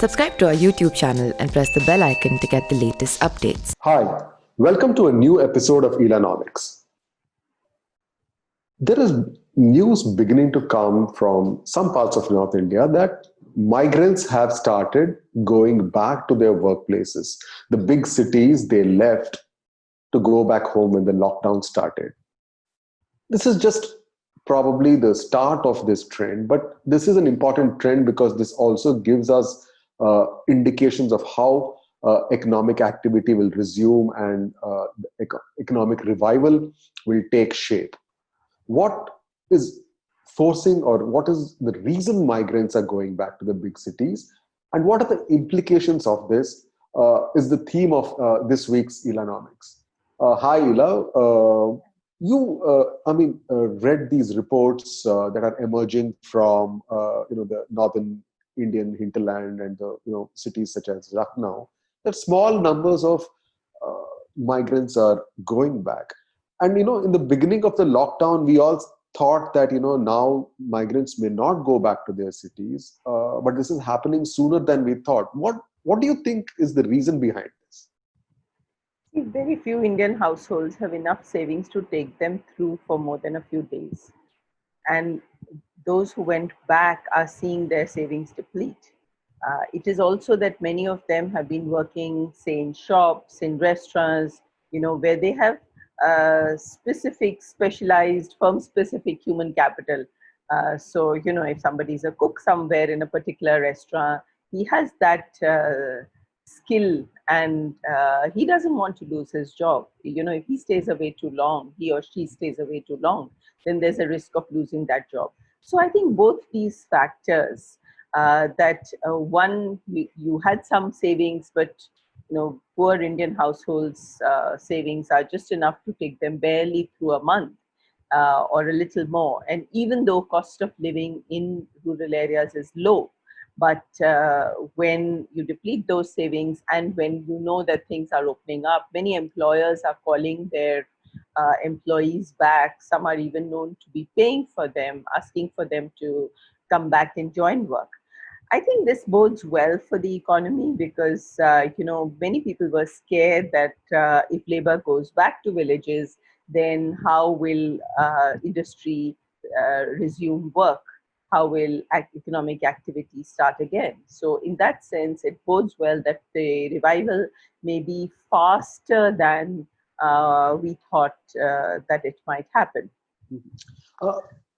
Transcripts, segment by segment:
Subscribe to our YouTube channel and press the bell icon to get the latest updates. Hi, welcome to a new episode of Ilanomics. There is news beginning to come from some parts of North India that migrants have started going back to their workplaces. The big cities they left to go back home when the lockdown started. This is just probably the start of this trend, but this is an important trend because this also gives us indications of how economic activity will resume and economic revival will take shape. What is forcing or what is the reason migrants are going back to the big cities, and what are the implications of this is the theme of this week's Ilanomics. Hi, Ila. Read these reports that are emerging from the northern Indian hinterland and the cities such as Lucknow. That small numbers of migrants are going back, and in the beginning of the lockdown, we all thought that now migrants may not go back to their cities, but this is happening sooner than we thought. What do you think is the reason behind this? Very few Indian households have enough savings to take them through for more than a few days. And those who went back are seeing their savings deplete. It is also that many of them have been working, say, in shops, in restaurants, where they have specialized, firm-specific human capital. So, if somebody's a cook somewhere in a particular restaurant, he has that skill and he doesn't want to lose his job. If he stays away too long, he or she stays away too long, then there's a risk of losing that job. So I think both these factors, one, you had some savings, but poor Indian households' savings are just enough to take them barely through a month or a little more. And even though cost of living in rural areas is low, but when you deplete those savings and when you know that things are opening up, many employers are calling their employees back. Some are even known to be paying for them, asking for them to come back and join work. I think this bodes well for the economy because, many people were scared that if labor goes back to villages, then how will industry resume work? How will economic activity start again? So in that sense, it bodes well that the revival may be faster than we thought that it might happen.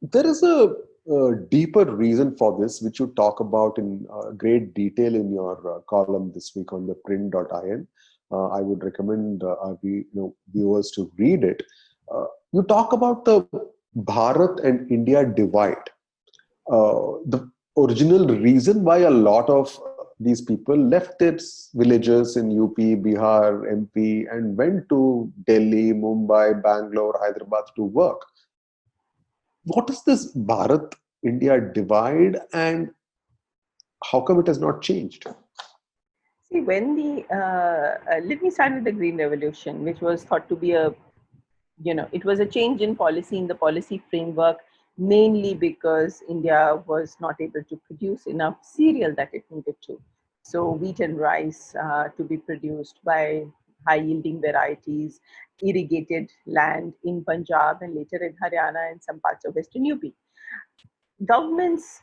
There is a deeper reason for this, which you talk about in great detail in your column this week on ThePrint.in. I would recommend our viewers to read it. You talk about the Bharat and India divide. The original reason why a lot of these people left their villages in UP, Bihar, MP, and went to Delhi, Mumbai, Bangalore, Hyderabad to work. What is this Bharat India divide, and how come it has not changed? See, when let me start with the Green Revolution, which was thought to be it was a change in policy, in the policy framework, mainly because India was not able to produce enough cereal that it needed to. So wheat and rice to be produced by high-yielding varieties, irrigated land in Punjab and later in Haryana and some parts of Western UP. Governments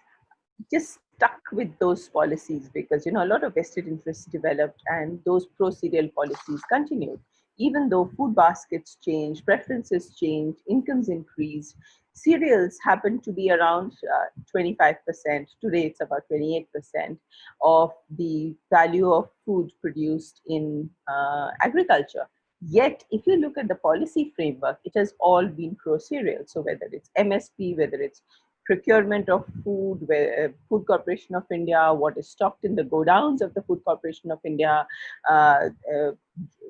just stuck with those policies because a lot of vested interests developed and those pro-cereal policies continued. Even though food baskets changed, preferences changed, incomes increased, cereals happened to be around 25%. Today it's about 28% of the value of food produced in agriculture. Yet, if you look at the policy framework, it has all been pro-cereal. So whether it's MSP, whether it's procurement of food, where Food Corporation of India, what is stocked in the godowns of the Food Corporation of India, the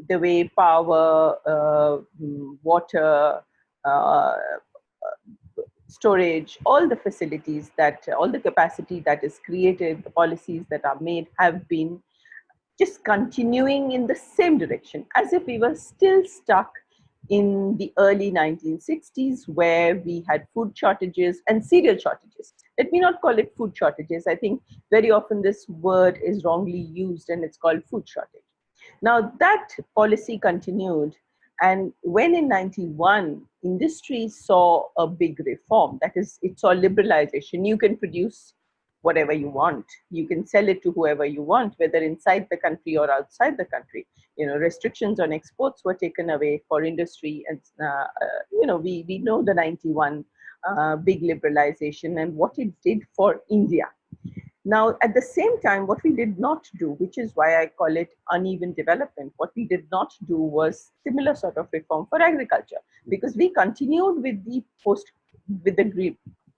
way power, water, storage, all the facilities all the capacity that is created, the policies that are made have been just continuing in the same direction, as if we were still stuck in the early 1960s, where we had food shortages and cereal shortages. Let me not call it food shortages. I think very often this word is wrongly used and it's called food shortage. Now that policy continued, and when in 91, industry saw a big reform, that is, it saw liberalization. You can produce whatever you want. You can sell it to whoever you want, whether inside the country or outside the country. Restrictions on exports were taken away for industry. And, we know the 91 big liberalization and what it did for India. Now, at the same time, what we did not do, which is why I call it uneven development, what we did not do was similar sort of reform for agriculture, because we continued with the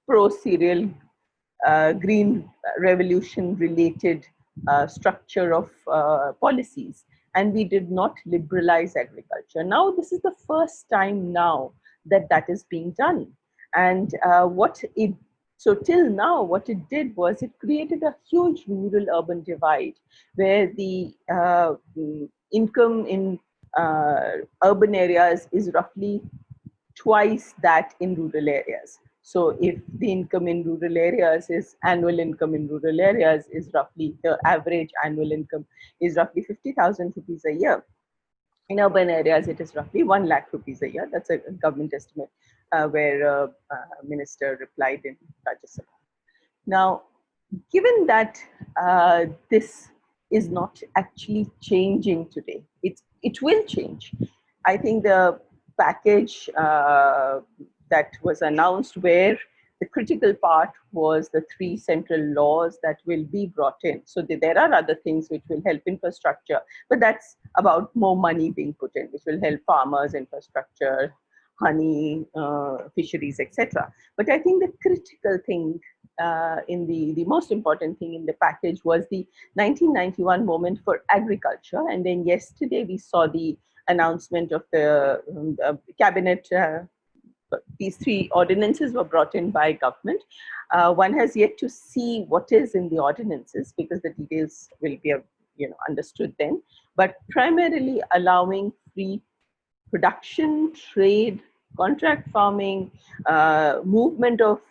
pro-cereal green revolution related structure of policies, and we did not liberalize agriculture. Now, this is the first time now that that is being done. And so till now, what it did was it created a huge rural-urban divide, where the income in urban areas is roughly twice that in rural areas. So if the income in rural areas is annual income in rural areas is roughly, the average annual income is roughly 50,000 rupees a year. In urban areas, it is roughly 1 lakh rupees a year. That's a government estimate where a minister replied in Rajya Sabha. Now, given that this is not actually changing today, it will change. I think the package that was announced, where the critical part was the 3 central laws that will be brought in. So there are other things which will help infrastructure, but that's about more money being put in, which will help farmers, infrastructure, honey, fisheries, etc. But I think the critical thing the most important thing in the package was the 1991 moment for agriculture. And then yesterday we saw the announcement of the cabinet. These 3 ordinances were brought in by government. One has yet to see what is in the ordinances, because the details will be understood then. But primarily allowing free production, trade, contract farming, movement of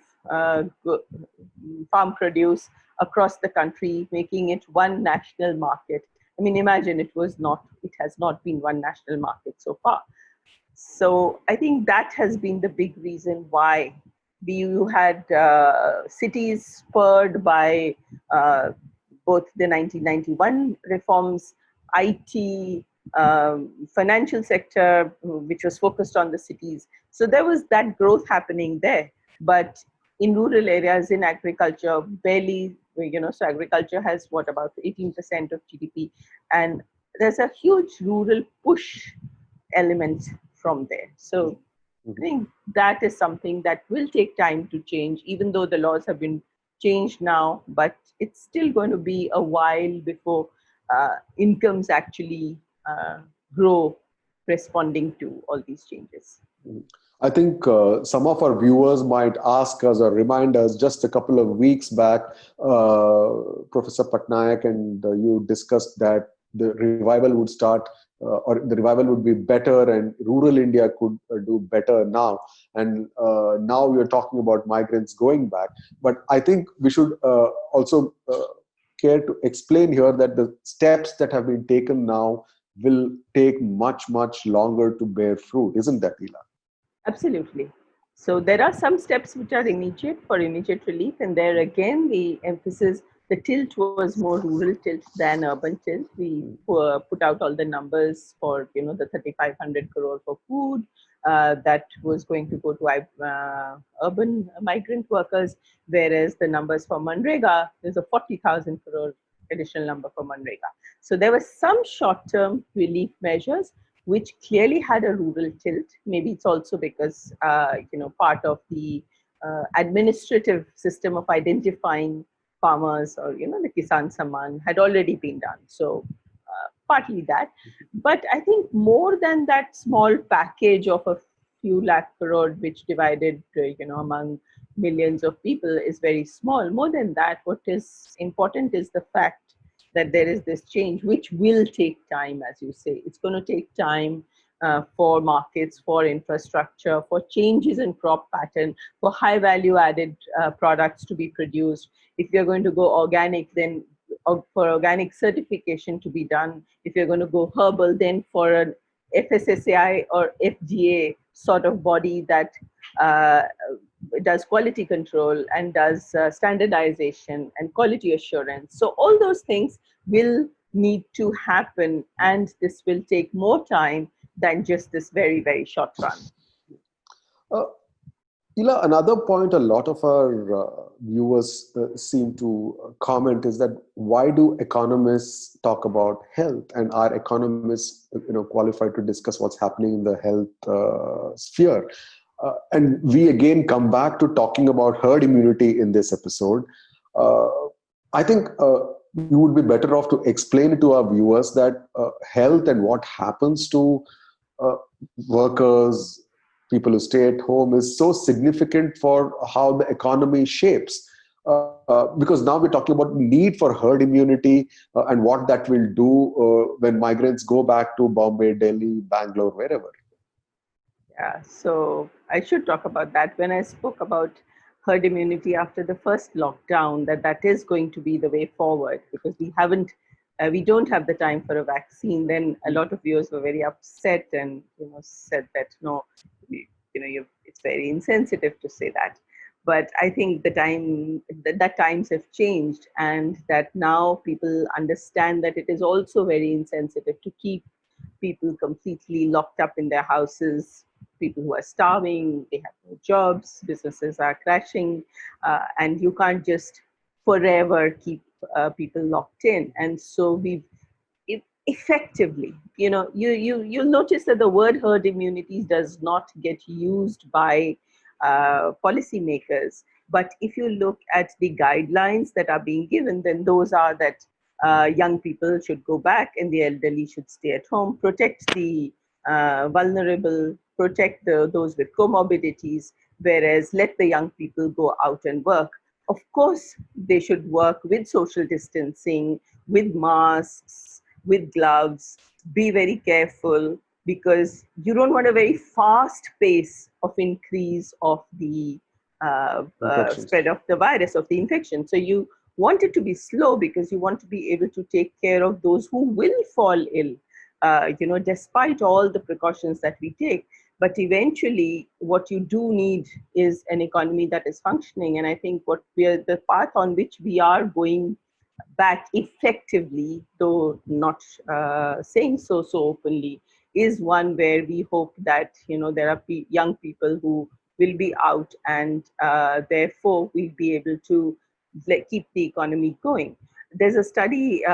farm produce across the country, making it one national market. I mean, imagine it has not been one national market so far. So I think that has been the big reason why you had cities spurred by both the 1991 reforms, IT, financial sector, which was focused on the cities. So there was that growth happening there. But in rural areas, in agriculture, barely, so agriculture has about 18% of GDP. And there's a huge rural push element from there. So I think that is something that will take time to change, even though the laws have been changed now, but it's still going to be a while before incomes actually grow responding to all these changes. I think some of our viewers might ask us or remind us, just a couple of weeks back, Professor Patnaik and you discussed that the revival would start or the revival would be better and rural India could do better now. And now we are talking about migrants going back. But I think we should also care to explain here that the steps that have been taken now will take much, much longer to bear fruit. Isn't that, Ila? Absolutely. So there are some steps which are immediate for immediate relief. And there again, the emphasis, the tilt was more rural tilt than urban tilt. We put out all the numbers for, the 3,500 crore for food that was going to go to urban migrant workers, whereas the numbers for Manrega, there's a 40,000 crore additional number for Manrega. So there were some short-term relief measures which clearly had a rural tilt. Maybe it's also because, part of the administrative system of identifying farmers or, the Kisan Samman had already been done. So partly that. But I think more than that small package of a few lakh crore, which divided, among millions of people is very small. More than that, what is important is the fact that there is this change, which will take time, as you say. It's going to take time for markets, for infrastructure, for changes in crop pattern, for high value added products to be produced. If you're going to go organic, then for organic certification to be done. If you're going to go herbal, then for an FSSAI or FGA sort of body that does quality control and does standardization and quality assurance. So all those things will need to happen, and this will take more time than just this very, very short run. Ila, another point a lot of our viewers seem to comment is that why do economists talk about health, and are economists qualified to discuss what's happening in the health sphere? And we again come back to talking about herd immunity in this episode. I think you would be better off to explain to our viewers that health and what happens to workers, people who stay at home, is so significant for how the economy shapes. Because now we're talking about need for herd immunity and what that will do when migrants go back to Bombay, Delhi, Bangalore, wherever. Yeah, so I should talk about that. When I spoke about herd immunity after the first lockdown, that is going to be the way forward, because we don't have the time for a vaccine. Then a lot of viewers were very upset and said that no, it's very insensitive to say that. But I think that times have changed, and that now people understand that it is also very insensitive to keep people completely locked up in their houses, people who are starving, they have no jobs, businesses are crashing, and you can't just forever keep people locked in. And so we've effectively, you'll notice that the word herd immunity does not get used by policymakers. But if you look at the guidelines that are being given, then those are that young people should go back and the elderly should stay at home, protect the vulnerable, protect those with comorbidities, whereas let the young people go out and work. Of course, they should work with social distancing, with masks, with gloves, be very careful, because you don't want a very fast pace of increase of the spread of the virus, of the infection. So you want it to be slow, because you want to be able to take care of those who will fall ill, despite all the precautions that we take. But eventually, what you do need is an economy that is functioning. And I think the path on which we are going back effectively, though not saying so openly, is one where we hope that there are young people who will be out, and therefore we'll be able to keep the economy going. There's a study,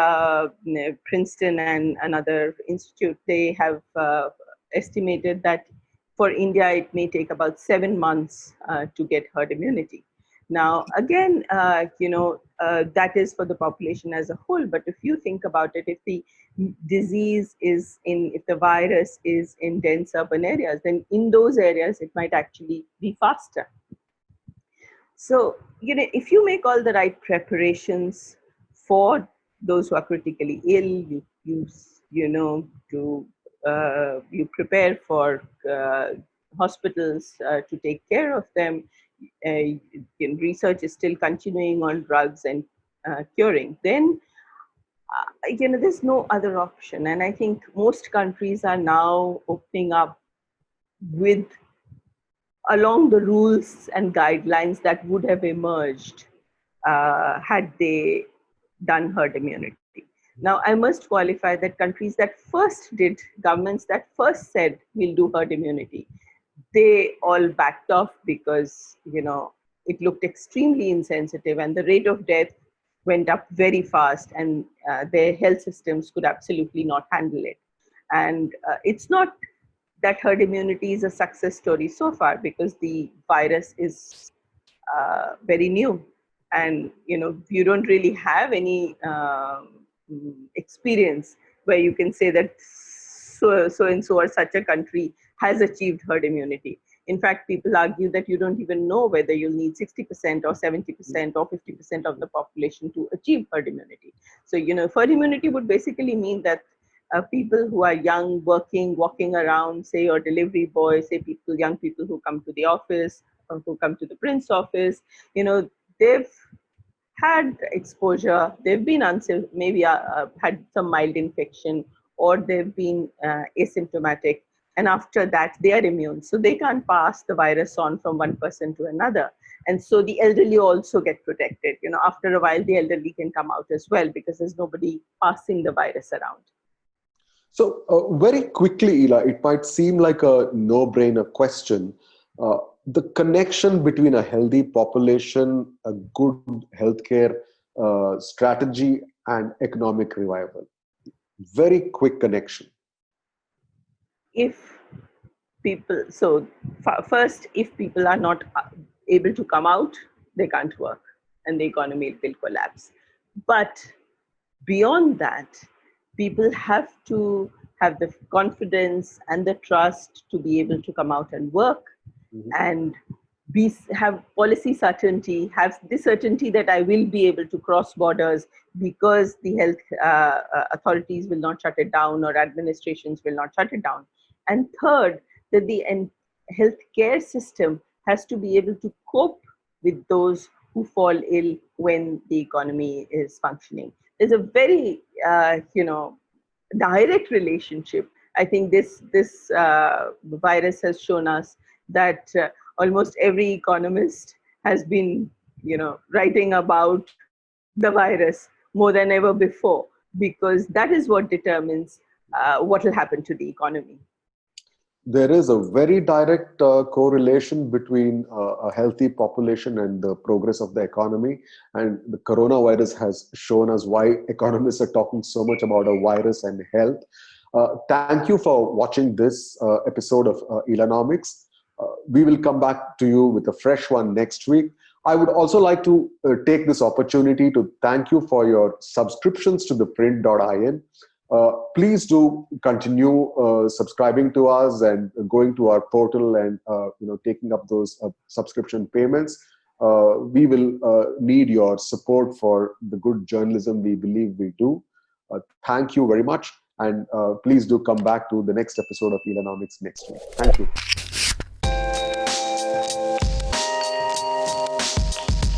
Princeton and another institute, they have estimated that for India, it may take about 7 months to get herd immunity. Now, again, that is for the population as a whole. But if you think about it, if the if the virus is in dense urban areas, then in those areas, it might actually be faster. So, if you make all the right preparations for those who are critically ill, you prepare for hospitals to take care of them. Research is still continuing on drugs and curing. Then, there's no other option. And I think most countries are now opening up along the rules and guidelines that would have emerged had they done herd immunity. Now, I must qualify that governments that first said we'll do herd immunity, they all backed off because, it looked extremely insensitive and the rate of death went up very fast, and their health systems could absolutely not handle it. And it's not that herd immunity is a success story so far, because the virus is very new, and you don't really have any experience where you can say that so and so or such a country has achieved herd immunity. In fact, people argue that you don't even know whether you'll need 60% or 70% or 50% of the population to achieve herd immunity. So, herd immunity would basically mean that people who are young, working, walking around, say your delivery boy, say young people who come to the office, who come to the Print's office, they've had exposure, they've been maybe had some mild infection, or they've been asymptomatic, and after that they are immune, so they can't pass the virus on from one person to another. And so the elderly also get protected. After a while, the elderly can come out as well because there's nobody passing the virus around. So very quickly, Ela, it might seem like a no-brainer question. The connection between a healthy population, a good healthcare strategy, and economic revival. Very quick connection. If people, so first, if people are not able to come out, they can't work and the economy will collapse. But beyond that, people have to have the confidence and the trust to be able to come out and work, and have policy certainty, have the certainty that I will be able to cross borders because the health authorities will not shut it down, or administrations will not shut it down. And third, that the healthcare system has to be able to cope with those who fall ill when the economy is functioning. There's a very direct relationship. I think this virus has shown us that almost every economist has been writing about the virus more than ever before, because that is what determines what will happen to the economy. There is a very direct correlation between a healthy population and the progress of the economy. And the coronavirus has shown us why economists are talking so much about a virus and health. Thank you for watching this episode of Ilanomics. We will come back to you with a fresh one next week. I would also like to take this opportunity to thank you for your subscriptions to theprint.in. Please do continue subscribing to us and going to our portal and taking up those subscription payments. We will need your support for the good journalism we believe we do. Thank you very much, and please do come back to the next episode of Ilanomics next week. Thank you.